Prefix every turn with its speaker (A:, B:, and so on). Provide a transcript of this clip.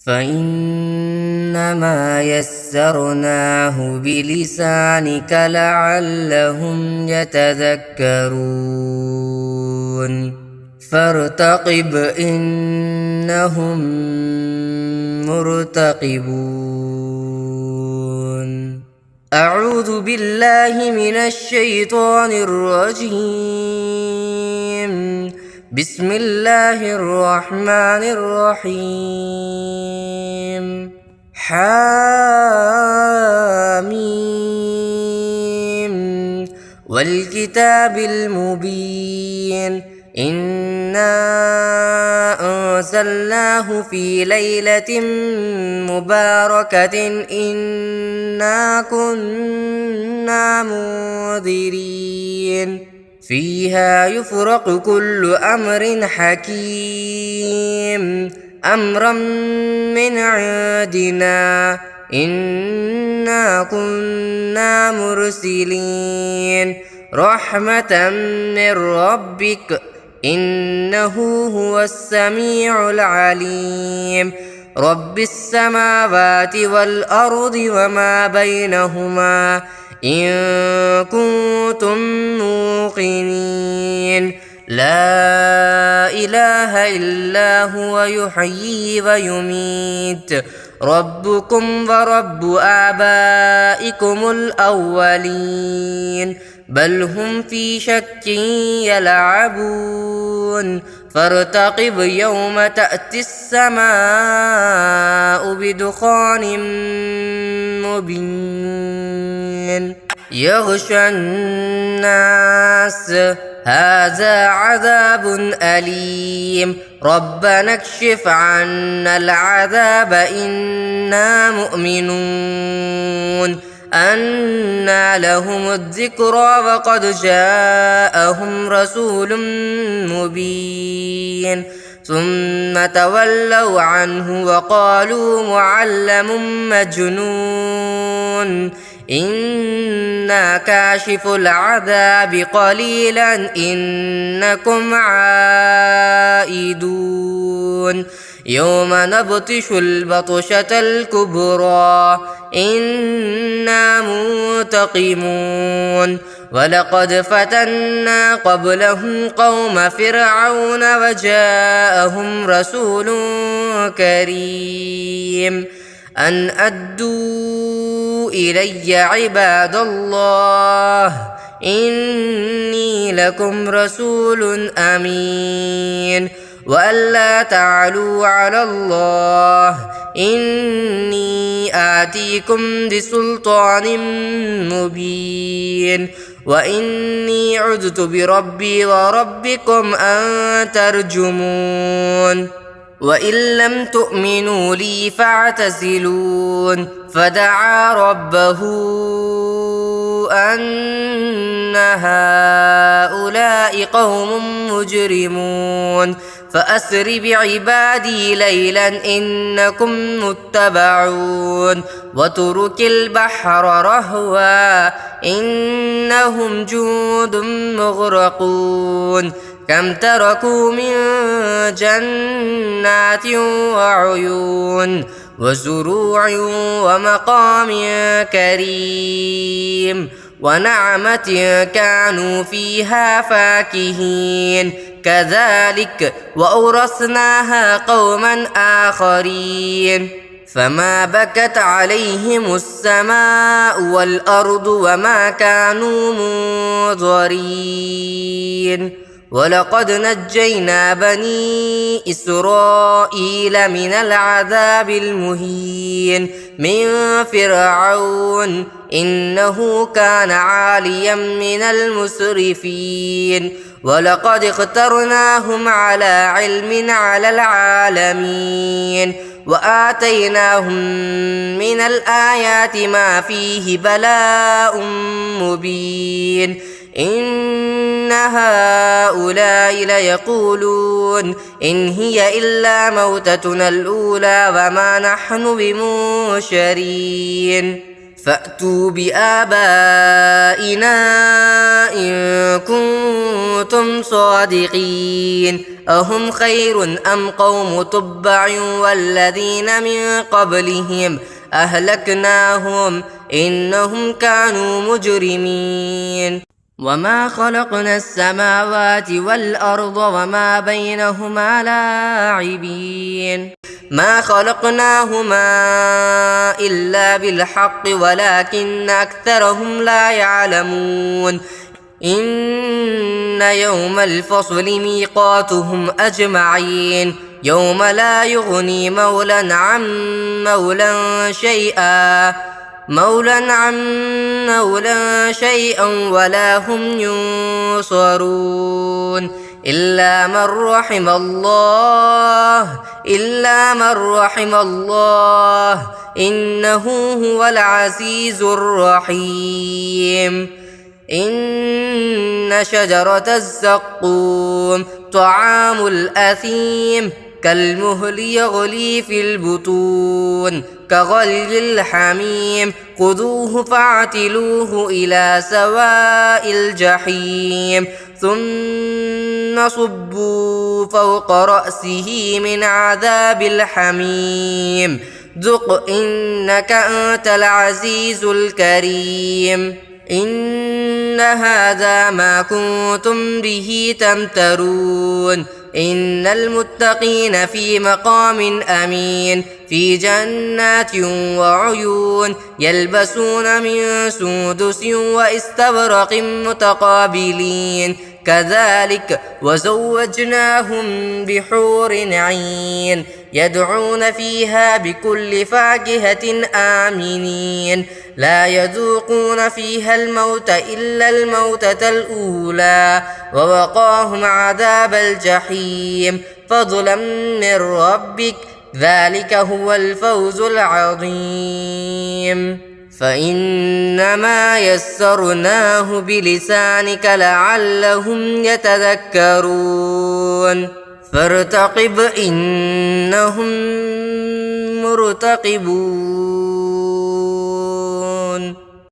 A: فإنما يسرناه بلسانك لعلهم يتذكرون فارتقب إنهم مرتقبون أعوذ بالله من الشيطان الرجيم بسم الله الرحمن الرحيم حاميم والكتاب المبين إنا أنزلناه في ليلة مباركة إنا كنا منذرين فيها يفرق كل أمر حكيم أمرا من عندنا إنا كنا مرسلين رحمة من ربك إنه هو السميع العليم رب السماوات والأرض وما بينهما إن كنتم موقنين لا إله إلا هو يحيي ويميت ربكم ورب آبائكم الأولين بل هم في شك يلعبون فارتقب يوم تأتي السماء بدخان مبين يغشى الناس هذا عذاب أليم ربنا اكشف عنا العذاب إنا مؤمنون أنى لهم الذكرى وقد جاءهم رسول مبين ثم تولوا عنه وقالوا معلم مجنون إنا كاشف العذاب قليلا إنكم عائدون يوم نبطش البطشة الكبرى إنا منتقمون ولقد فتنا قبلهم قوم فرعون وجاءهم رسول كريم أن أدوا إلي عباد الله إني لكم رسول أمين وألا تعلوا على الله إني آتيكم بسلطان مبين وإني عذت بربي وربكم أن ترجمون وإن لم تؤمنوا لي فاعتزلون فدعا ربه أن هؤلاء قوم مجرمون فأسر بعبادي ليلا إنكم متبعون واترك البحر رهوا إنهم جند مغرقون كم تركوا من جنات وعيون وزروع ومقام كريم ونعمة كانوا فيها فاكهين كذلك وأورثناها قوما آخرين فما بكت عليهم السماء والأرض وما كانوا منظرين ولقد نجينا بني إسرائيل من العذاب المهين من فرعون إنه كان عاليا من المسرفين ولقد اخترناهم على علم على العالمين وآتيناهم من الآيات ما فيه بلاء مبين إن هؤلاء ليقولون إن هي إلا موتتنا الأولى وما نحن بمنشرين فأتوا بآبائنا إن كنتم صادقين أهم خير أم قوم تبع والذين من قبلهم أهلكناهم إنهم كانوا مجرمين وما خلقنا السماوات والأرض وما بينهما لاعبين ما خلقناهما إلا بالحق ولكن أكثرهم لا يعلمون إن يوم الفصل ميقاتهم أجمعين يوم لا يغني مولى عن مولى شيئا ولا هم ينصرون إلا من رحم الله إنه هو العزيز الرحيم إن شجرة الزقوم طعام الأثيم كالمهل يغلي في البطون كغلي الحميم خذوه فاعتلوه إلى سواء الجحيم ثم صبوا فوق رأسه من عذاب الحميم ذق إنك أنت العزيز الكريم إن هذا ما كنتم به تمترون إن المتقين في مقام أمين في جنات وعيون يلبسون من سندس واستبرق متقابلين كذلك وزوجناهم بحور عين يدعون فيها بكل فاكهة آمنين لا يذوقون فيها الموت إلا الموتة الأولى ووقاهم عذاب الجحيم فضلا من ربك ذلك هو الفوز العظيم فإنما يسرناه بلسانك لعلهم يتذكرون فارتقب إنهم مرتقبون